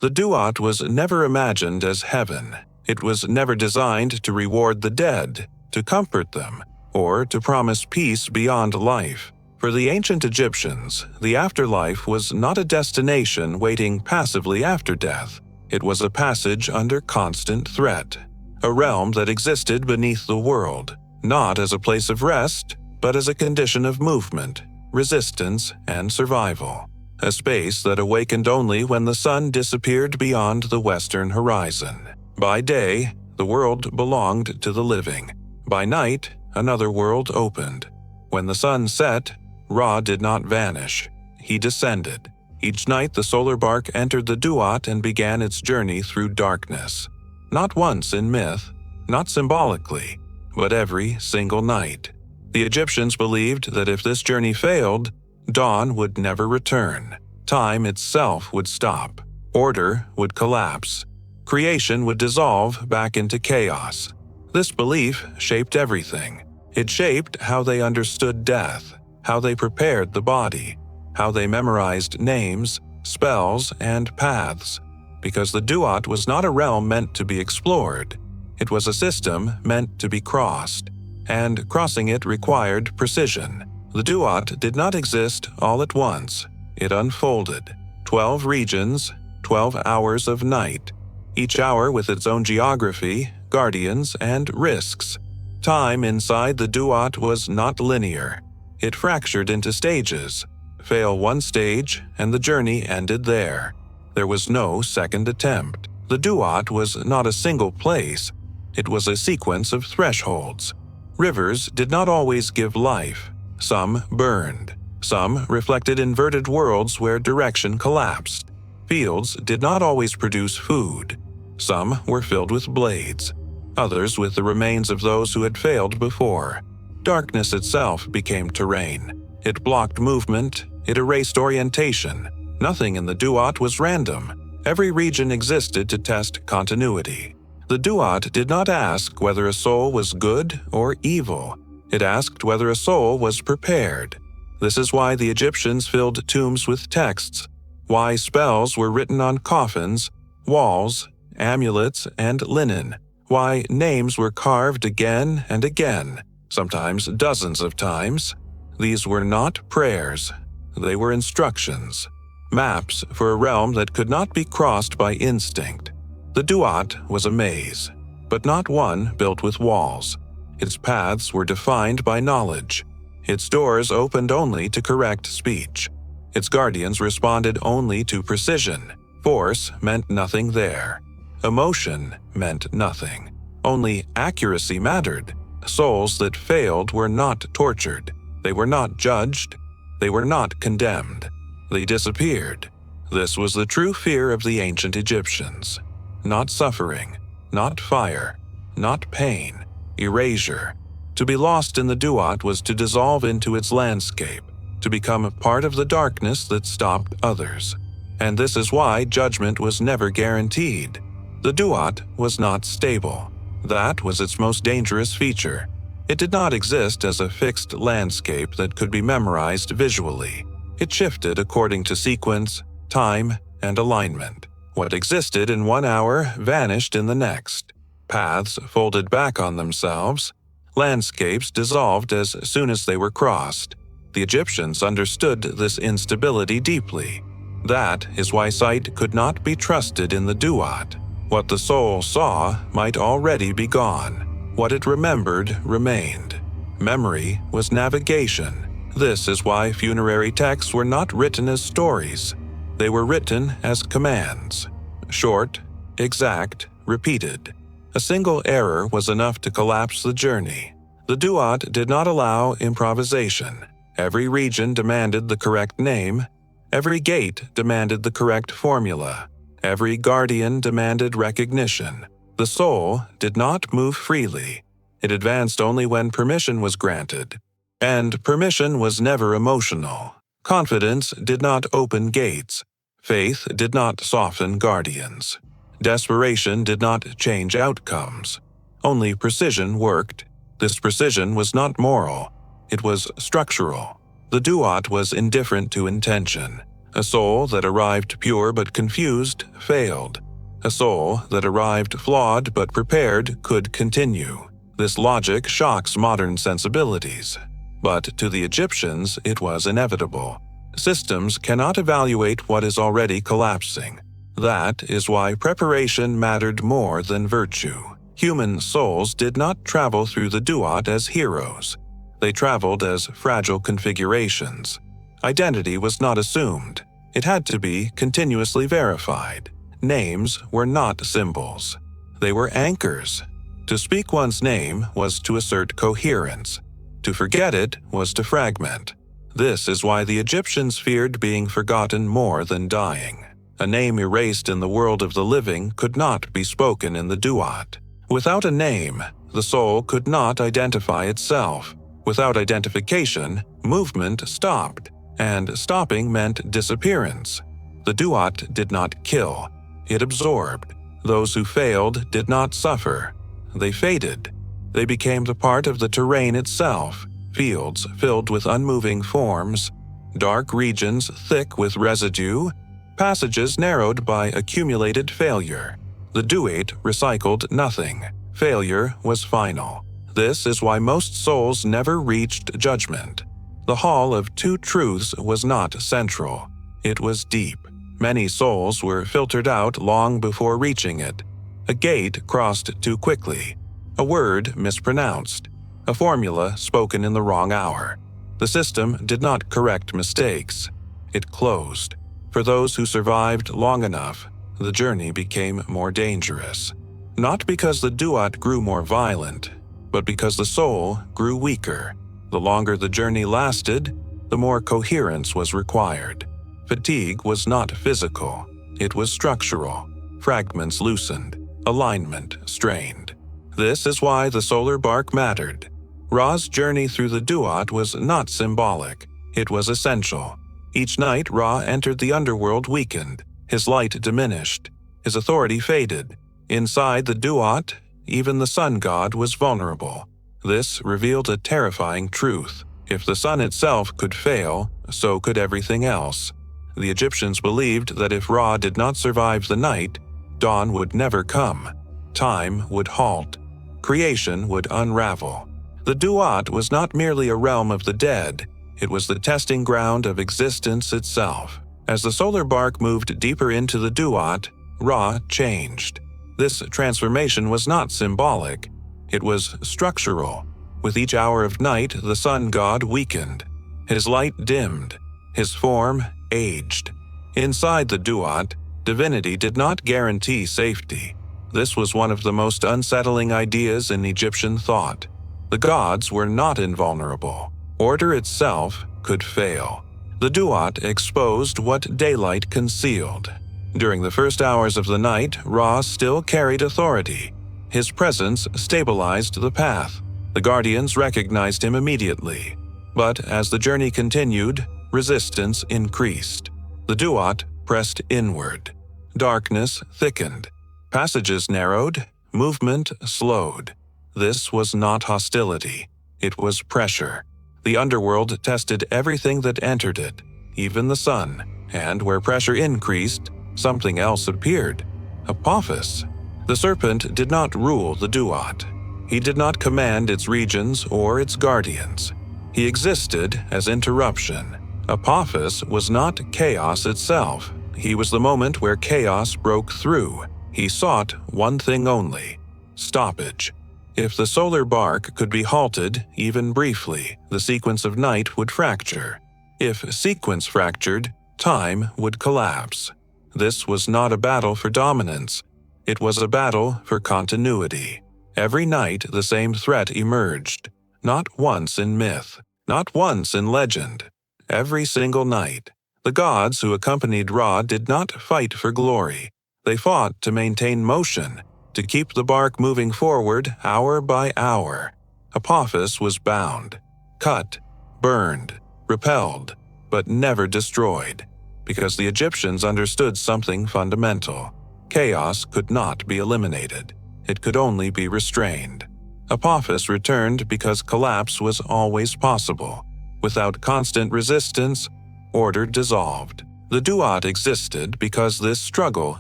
The Duat was never imagined as heaven. It was never designed to reward the dead, to comfort them, or to promise peace beyond life. For the ancient Egyptians, the afterlife was not a destination waiting passively after death. It was a passage under constant threat, a realm that existed beneath the world, not as a place of rest, but as a condition of movement, resistance, and survival. A space that awakened only when the sun disappeared beyond the western horizon. By day, the world belonged to the living. By night, another world opened. When the sun set, Ra did not vanish. He descended. Each night the solar bark entered the Duat and began its journey through darkness. Not once in myth, not symbolically, but every single night. The Egyptians believed that if this journey failed, dawn would never return. Time itself would stop. Order would collapse. Creation would dissolve back into chaos. This belief shaped everything. It shaped how they understood death, how they prepared the body, how they memorized names, spells, and paths. Because the Duat was not a realm meant to be explored. It was a system meant to be crossed, and crossing it required precision. The Duat did not exist all at once. It unfolded. 12 regions, 12 hours of night, each hour with its own geography, guardians, and risks. Time inside the Duat was not linear. It fractured into stages. Fail one stage, and the journey ended there. There was no second attempt. The Duat was not a single place. It was a sequence of thresholds. Rivers did not always give life. Some burned. Some reflected inverted worlds where direction collapsed. Fields did not always produce food. Some were filled with blades. Others with the remains of those who had failed before. Darkness itself became terrain. It blocked movement. It erased orientation. Nothing in the Duat was random. Every region existed to test continuity. The Duat did not ask whether a soul was good or evil. It asked whether a soul was prepared. This is why the Egyptians filled tombs with texts, why spells were written on coffins, walls, amulets, and linen, why names were carved again and again, sometimes dozens of times. These were not prayers. They were instructions, maps for a realm that could not be crossed by instinct. The Duat was a maze, but not one built with walls. Its paths were defined by knowledge. Its doors opened only to correct speech. Its guardians responded only to precision. Force meant nothing there. Emotion meant nothing. Only accuracy mattered. Souls that failed were not tortured. They were not judged. They were not condemned. They disappeared. This was the true fear of the ancient Egyptians. Not suffering, not fire, not pain, erasure. To be lost in the Duat was to dissolve into its landscape, to become a part of the darkness that stopped others. And this is why judgment was never guaranteed. The Duat was not stable. That was its most dangerous feature. It did not exist as a fixed landscape that could be memorized visually. It shifted according to sequence, time, and alignment. What existed in 1 hour vanished in the next. Paths folded back on themselves. Landscapes dissolved as soon as they were crossed. The Egyptians understood this instability deeply. That is why sight could not be trusted in the Duat. What the soul saw might already be gone. What it remembered remained. Memory was navigation. This is why funerary texts were not written as stories. They were written as commands. Short, exact, repeated. A single error was enough to collapse the journey. The Duat did not allow improvisation. Every region demanded the correct name. Every gate demanded the correct formula. Every guardian demanded recognition. The soul did not move freely. It advanced only when permission was granted. And permission was never emotional. Confidence did not open gates. Faith did not soften guardians. Desperation did not change outcomes. Only precision worked. This precision was not moral. It was structural. The Duat was indifferent to intention. A soul that arrived pure but confused failed. A soul that arrived flawed but prepared could continue. This logic shocks modern sensibilities. But to the Egyptians, it was inevitable. Systems cannot evaluate what is already collapsing. That is why preparation mattered more than virtue. Human souls did not travel through the Duat as heroes. They traveled as fragile configurations. Identity was not assumed. It had to be continuously verified. Names were not symbols. They were anchors. To speak one's name was to assert coherence. To forget it was to fragment. This is why the Egyptians feared being forgotten more than dying. A name erased in the world of the living could not be spoken in the Duat. Without a name, the soul could not identify itself. Without identification, movement stopped, and stopping meant disappearance. The Duat did not kill, it absorbed. Those who failed did not suffer. They faded. They became the part of the terrain itself, fields filled with unmoving forms, dark regions thick with residue, passages narrowed by accumulated failure. The Duat recycled nothing. Failure was final. This is why most souls never reached judgment. The Hall of Two Truths was not central. It was deep. Many souls were filtered out long before reaching it. A gate crossed too quickly. A word mispronounced. A formula spoken in the wrong hour. The system did not correct mistakes. It closed. For those who survived long enough, the journey became more dangerous. Not because the Duat grew more violent, but because the soul grew weaker. The longer the journey lasted, the more coherence was required. Fatigue was not physical, it was structural. Fragments loosened, alignment strained. This is why the solar bark mattered. Ra's journey through the Duat was not symbolic, it was essential. Each night Ra entered the underworld weakened, his light diminished, his authority faded. Inside the Duat, even the sun god was vulnerable. This revealed a terrifying truth. If the sun itself could fail, so could everything else. The Egyptians believed that if Ra did not survive the night, dawn would never come. Time would halt. Creation would unravel. The Duat was not merely a realm of the dead, it was the testing ground of existence itself. As the solar bark moved deeper into the Duat, Ra changed. This transformation was not symbolic, it was structural. With each hour of night, the sun god weakened. His light dimmed. His form aged. Inside the Duat, divinity did not guarantee safety. This was one of the most unsettling ideas in Egyptian thought. The gods were not invulnerable. Order itself could fail. The Duat exposed what daylight concealed. During the first hours of the night, Ra still carried authority. His presence stabilized the path. The guardians recognized him immediately. But as the journey continued, resistance increased. The Duat pressed inward. Darkness thickened. Passages narrowed. Movement slowed. This was not hostility. It was pressure. The underworld tested everything that entered it, even the sun, and where pressure increased, something else appeared. Apophis. The serpent did not rule the Duat. He did not command its regions or its guardians. He existed as interruption. Apophis was not chaos itself. He was the moment where chaos broke through. He sought one thing only: stoppage. If the solar bark could be halted, even briefly, the sequence of night would fracture. If sequence fractured, time would collapse. This was not a battle for dominance. It was a battle for continuity. Every night the same threat emerged. Not once in myth, not once in legend. Every single night. The gods who accompanied Ra did not fight for glory. They fought to maintain motion, to keep the bark moving forward hour by hour. Apophis was bound, cut, burned, repelled, but never destroyed, because the Egyptians understood something fundamental. Chaos could not be eliminated. It could only be restrained. Apophis returned because collapse was always possible. Without constant resistance, order dissolved. The Duat existed because this struggle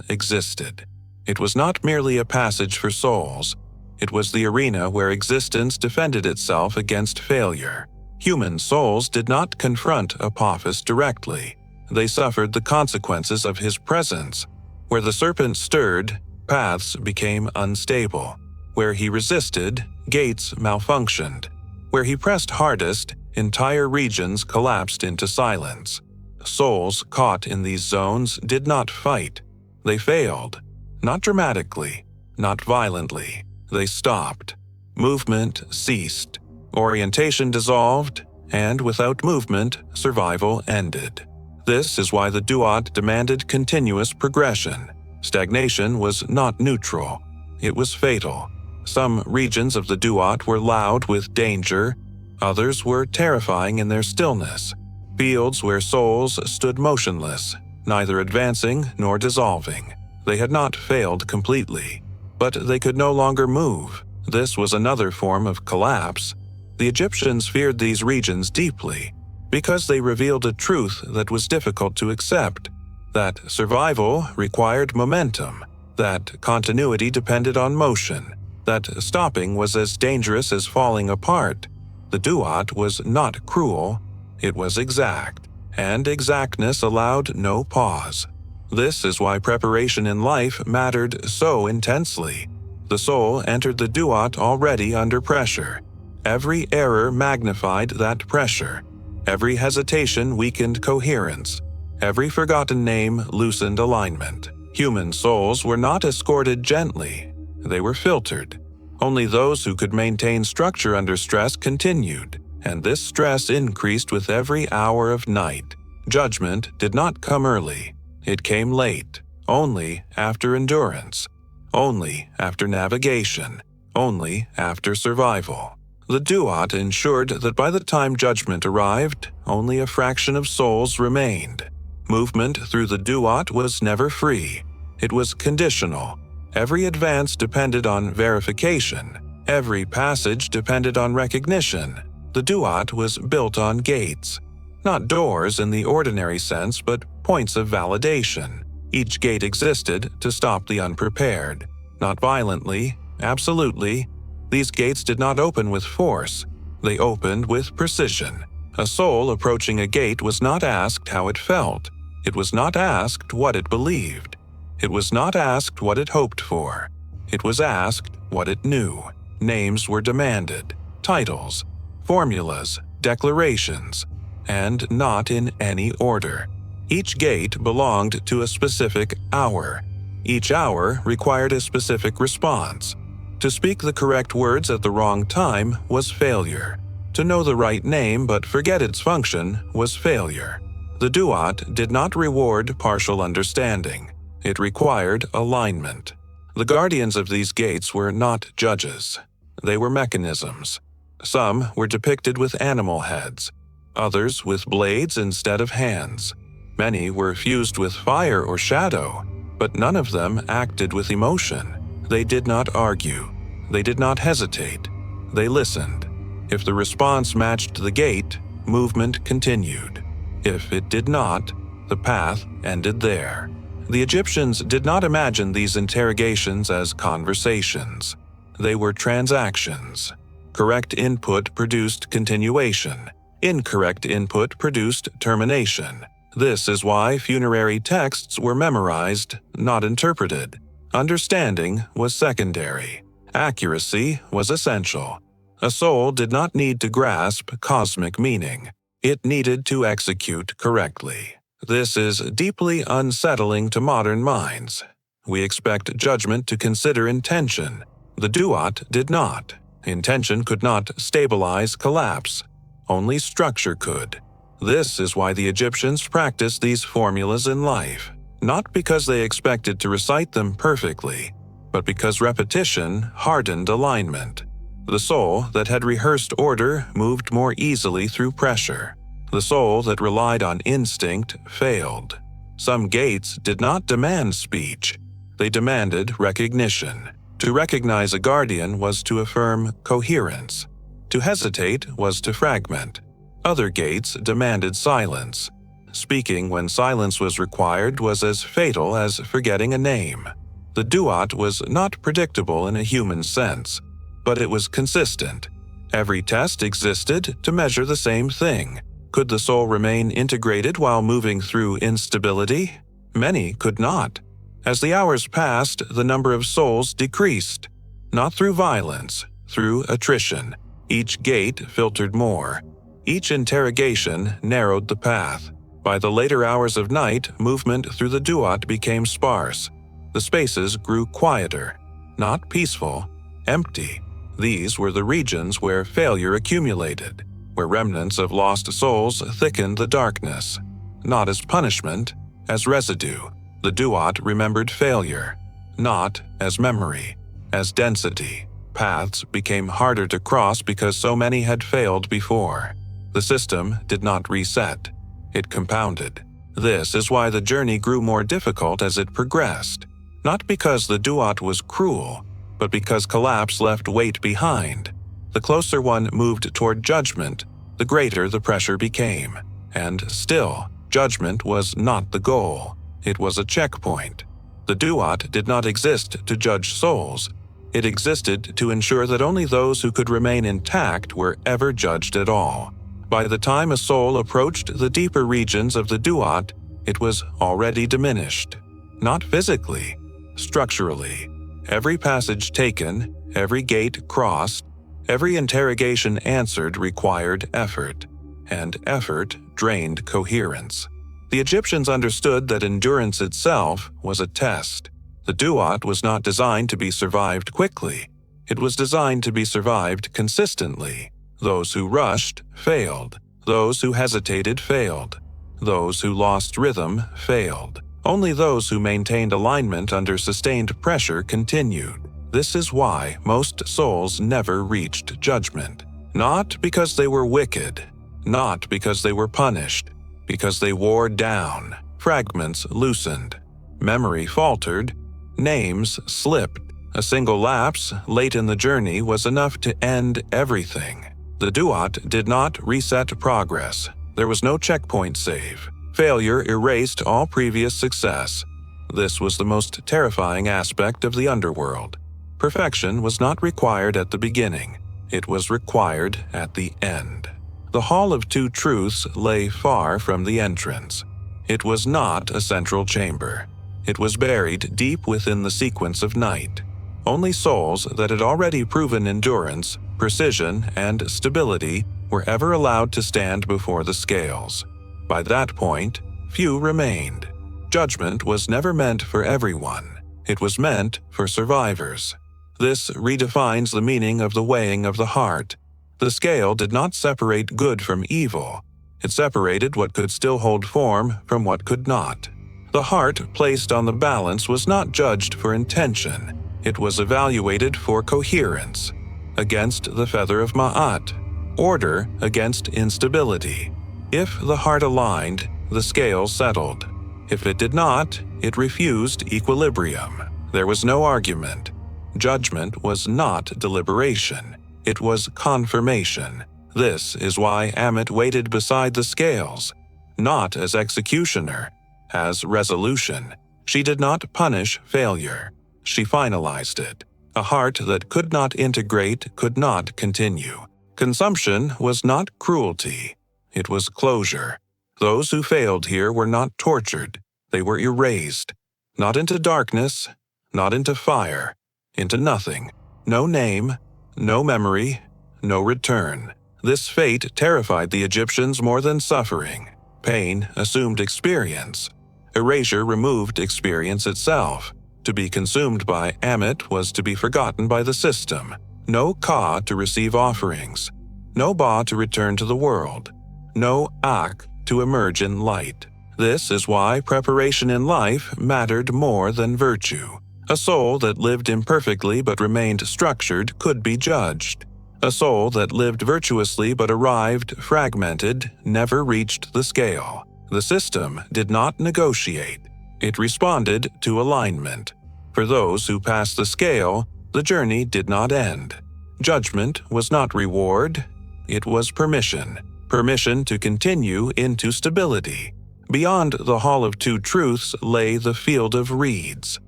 existed. It was not merely a passage for souls. It was the arena where existence defended itself against failure. Human souls did not confront Apophis directly. They suffered the consequences of his presence. Where the serpent stirred, paths became unstable. Where he resisted, gates malfunctioned. Where he pressed hardest, entire regions collapsed into silence. Souls caught in these zones did not fight. They failed. Not dramatically, not violently. They stopped. Movement ceased. Orientation dissolved, and without movement, survival ended. This is why the Duat demanded continuous progression. Stagnation was not neutral. It was fatal. Some regions of the Duat were loud with danger. Others were terrifying in their stillness. Fields where souls stood motionless, neither advancing nor dissolving. They had not failed completely, but they could no longer move. This was another form of collapse. The Egyptians feared these regions deeply because they revealed a truth that was difficult to accept, that survival required momentum, that continuity depended on motion, that stopping was as dangerous as falling apart. The Duat was not cruel, it was exact, and exactness allowed no pause. This is why preparation in life mattered so intensely. The soul entered the Duat already under pressure. Every error magnified that pressure. Every hesitation weakened coherence. Every forgotten name loosened alignment. Human souls were not escorted gently. They were filtered. Only those who could maintain structure under stress continued, and this stress increased with every hour of night. Judgment did not come early. It came late, only after endurance, only after navigation, only after survival. The Duat ensured that by the time judgment arrived, only a fraction of souls remained. Movement through the Duat was never free. It was conditional. Every advance depended on verification. Every passage depended on recognition. The Duat was built on gates. Not doors in the ordinary sense, but points of validation. Each gate existed to stop the unprepared. Not violently, absolutely. These gates did not open with force. They opened with precision. A soul approaching a gate was not asked how it felt. It was not asked what it believed. It was not asked what it hoped for. It was asked what it knew. Names were demanded, titles, formulas, declarations, and not in any order. Each gate belonged to a specific hour. Each hour required a specific response. To speak the correct words at the wrong time was failure. To know the right name but forget its function was failure. The Duat did not reward partial understanding. It required alignment. The guardians of these gates were not judges. They were mechanisms. Some were depicted with animal heads, others with blades instead of hands. Many were fused with fire or shadow, but none of them acted with emotion. They did not argue. They did not hesitate. They listened. If the response matched the gate, movement continued. If it did not, the path ended there. The Egyptians did not imagine these interrogations as conversations. They were transactions. Correct input produced continuation. Incorrect input produced termination. This is why funerary texts were memorized, not interpreted. Understanding was secondary. Accuracy was essential. A soul did not need to grasp cosmic meaning. It needed to execute correctly. This is deeply unsettling to modern minds. We expect judgment to consider intention. The Duat did not. Intention could not stabilize collapse. Only structure could. This is why the Egyptians practiced these formulas in life, not because they expected to recite them perfectly, but because repetition hardened alignment. The soul that had rehearsed order moved more easily through pressure. The soul that relied on instinct failed. Some gates did not demand speech. They demanded recognition. To recognize a guardian was to affirm coherence. To hesitate was to fragment. Other gates demanded silence. Speaking when silence was required was as fatal as forgetting a name. The Duat was not predictable in a human sense, but it was consistent. Every test existed to measure the same thing. Could the soul remain integrated while moving through instability? Many could not. As the hours passed, the number of souls decreased. Not through violence, through attrition. Each gate filtered more. Each interrogation narrowed the path. By the later hours of night, movement through the Duat became sparse. The spaces grew quieter, not peaceful, empty. These were the regions where failure accumulated, where remnants of lost souls thickened the darkness. Not as punishment, as residue. The Duat remembered failure, not as memory, as density. Paths became harder to cross because so many had failed before. The system did not reset. It compounded. This is why the journey grew more difficult as it progressed. Not because the Duat was cruel, but because collapse left weight behind. The closer one moved toward judgment, the greater the pressure became. And still, judgment was not the goal. It was a checkpoint. The Duat did not exist to judge souls. It existed to ensure that only those who could remain intact were ever judged at all. By the time a soul approached the deeper regions of the Duat, it was already diminished. Not physically, structurally. Every passage taken, every gate crossed, every interrogation answered required effort, and effort drained coherence. The Egyptians understood that endurance itself was a test. The Duat was not designed to be survived quickly. It was designed to be survived consistently. Those who rushed failed. Those who hesitated failed. Those who lost rhythm failed. Only those who maintained alignment under sustained pressure continued. This is why most souls never reached judgment. Not because they were wicked, not because they were punished, because they wore down. Fragments loosened. Memory faltered. Names slipped. A single lapse late in the journey was enough to end everything. The Duat did not reset progress. There was no checkpoint save. Failure erased all previous success. This was the most terrifying aspect of the Underworld. Perfection was not required at the beginning. It was required at the end. The Hall of Two Truths lay far from the entrance. It was not a central chamber. It was buried deep within the sequence of night. Only souls that had already proven endurance, precision, and stability were ever allowed to stand before the scales. By that point, few remained. Judgment was never meant for everyone. It was meant for survivors. This redefines the meaning of the weighing of the heart. The scale did not separate good from evil. It separated what could still hold form from what could not. The heart placed on the balance was not judged for intention. It was evaluated for coherence, against the feather of Ma'at, order against instability. If the heart aligned, the scale settled. If it did not, it refused equilibrium. There was no argument. Judgment was not deliberation. It was confirmation. This is why Amit waited beside the scales, not as executioner, as resolution. She did not punish failure. She finalized it. A heart that could not integrate could not continue. Consumption was not cruelty. It was closure. Those who failed here were not tortured. They were erased. Not into darkness, not into fire, into nothing. No name, no memory, no return. This fate terrified the Egyptians more than suffering. Pain assumed experience. Erasure removed experience itself. To be consumed by Amit was to be forgotten by the system. No Ka to receive offerings. No Ba to return to the world. No Ak to emerge in light. This is why preparation in life mattered more than virtue. A soul that lived imperfectly but remained structured could be judged. A soul that lived virtuously but arrived fragmented never reached the scale. The system did not negotiate. It responded to alignment. For those who passed the scale, the journey did not end. Judgment was not reward. It was permission. Permission to continue into stability. Beyond the Hall of Two Truths lay the field of reeds.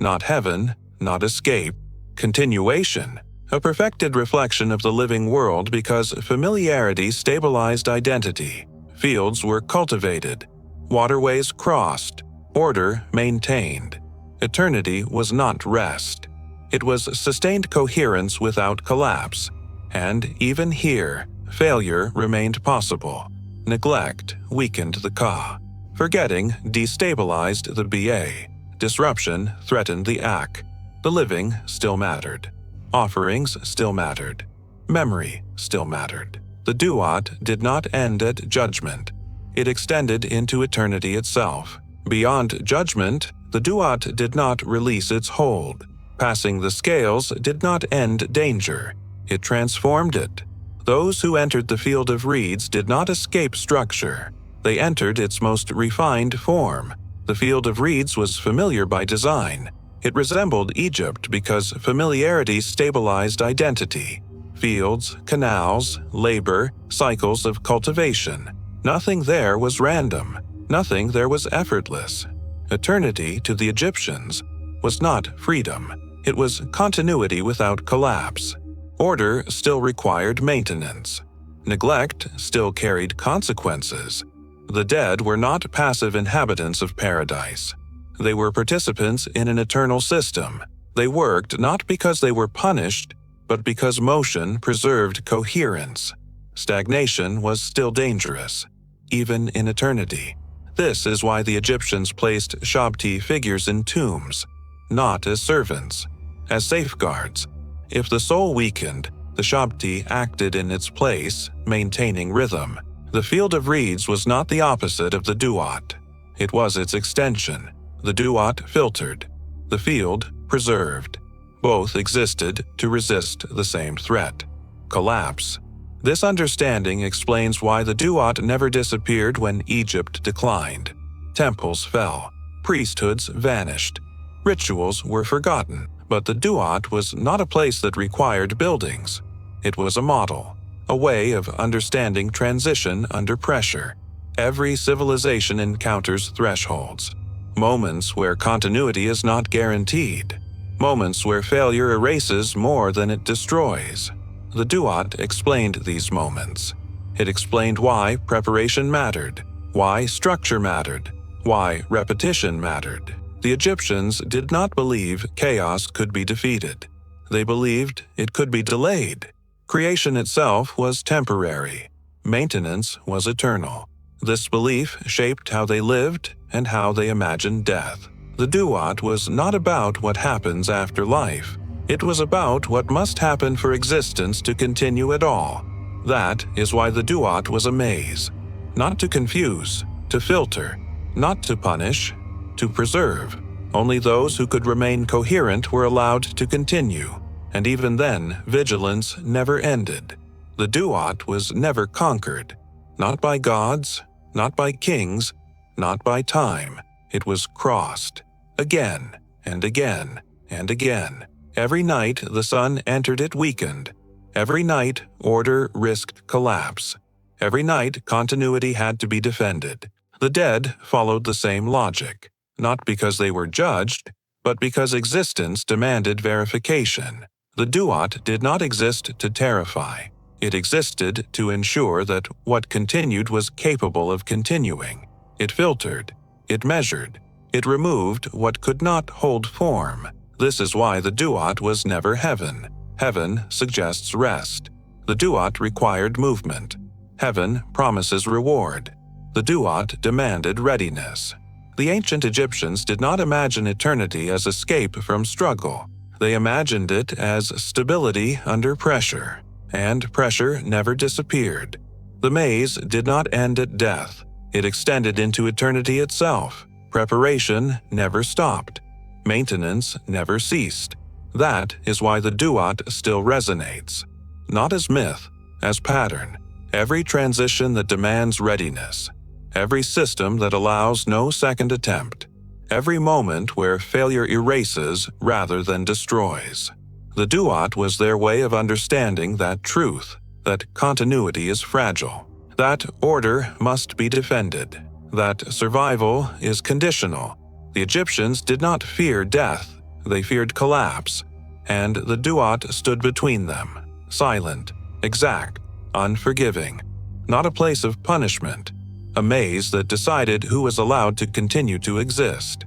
Not heaven, not escape, continuation, a perfected reflection of the living world because familiarity stabilized identity. Fields were cultivated, waterways crossed, order maintained. Eternity was not rest. It was sustained coherence without collapse. And even here, failure remained possible. Neglect weakened the ka. Forgetting destabilized the ba. Disruption threatened the ak. The living still mattered. Offerings still mattered. Memory still mattered. The duat did not end at judgment. It extended into eternity itself. Beyond judgment, the duat did not release its hold. Passing the scales did not end danger. It transformed it. Those who entered the field of reeds did not escape structure. They entered its most refined form. The field of reeds was familiar by design. It resembled Egypt because familiarity stabilized identity. Fields, canals, labor, cycles of cultivation. Nothing there was random. Nothing there was effortless. Eternity to the Egyptians was not freedom. It was continuity without collapse. Order still required maintenance. Neglect still carried consequences. The dead were not passive inhabitants of paradise. They were participants in an eternal system. They worked not because they were punished, but because motion preserved coherence. Stagnation was still dangerous, even in eternity. This is why the Egyptians placed Shabti figures in tombs, not as servants, as safeguards. If the soul weakened, the Shabti acted in its place, maintaining rhythm. The field of reeds was not the opposite of the duat. It was its extension. The duat filtered. The field preserved. Both existed to resist the same threat: collapse. This understanding explains why the duat never disappeared when Egypt declined. Temples fell. Priesthoods vanished. Rituals were forgotten. But the duat was not a place that required buildings. It was a model, a way of understanding transition under pressure. Every civilization encounters thresholds. Moments where continuity is not guaranteed. Moments where failure erases more than it destroys. The duat explained these moments. It explained why preparation mattered, why structure mattered, why repetition mattered. The Egyptians did not believe chaos could be defeated. They believed it could be delayed. Creation itself was temporary. Maintenance was eternal. This belief shaped how they lived and how they imagined death. The duat was not about what happens after life. It was about what must happen for existence to continue at all. That is why the duat was a maze. Not to confuse, to filter, not to punish, to preserve. Only those who could remain coherent were allowed to continue, and even then, vigilance never ended. The duat was never conquered, not by gods, not by kings, not by time. It was crossed, again and again and again. Every night the sun entered it weakened. Every night order risked collapse. Every night continuity had to be defended. The dead followed the same logic. Not because they were judged, but because existence demanded verification. The duat did not exist to terrify. It existed to ensure that what continued was capable of continuing. It filtered, it measured, it removed what could not hold form. This is why the duat was never heaven. Heaven suggests rest. The duat required movement. Heaven promises reward. The duat demanded readiness. The ancient Egyptians did not imagine eternity as escape from struggle. They imagined it as stability under pressure, and pressure never disappeared. The maze did not end at death. It extended into eternity itself. Preparation never stopped. Maintenance never ceased. That is why the duat still resonates. Not as myth, as pattern. Every transition that demands readiness. Every system that allows no second attempt. Every moment where failure erases rather than destroys. The duat was their way of understanding that truth, that continuity is fragile, that order must be defended, that survival is conditional. The Egyptians did not fear death, they feared collapse, and the Duat stood between them, silent, exact, unforgiving, not a place of punishment, a maze that decided who was allowed to continue to exist.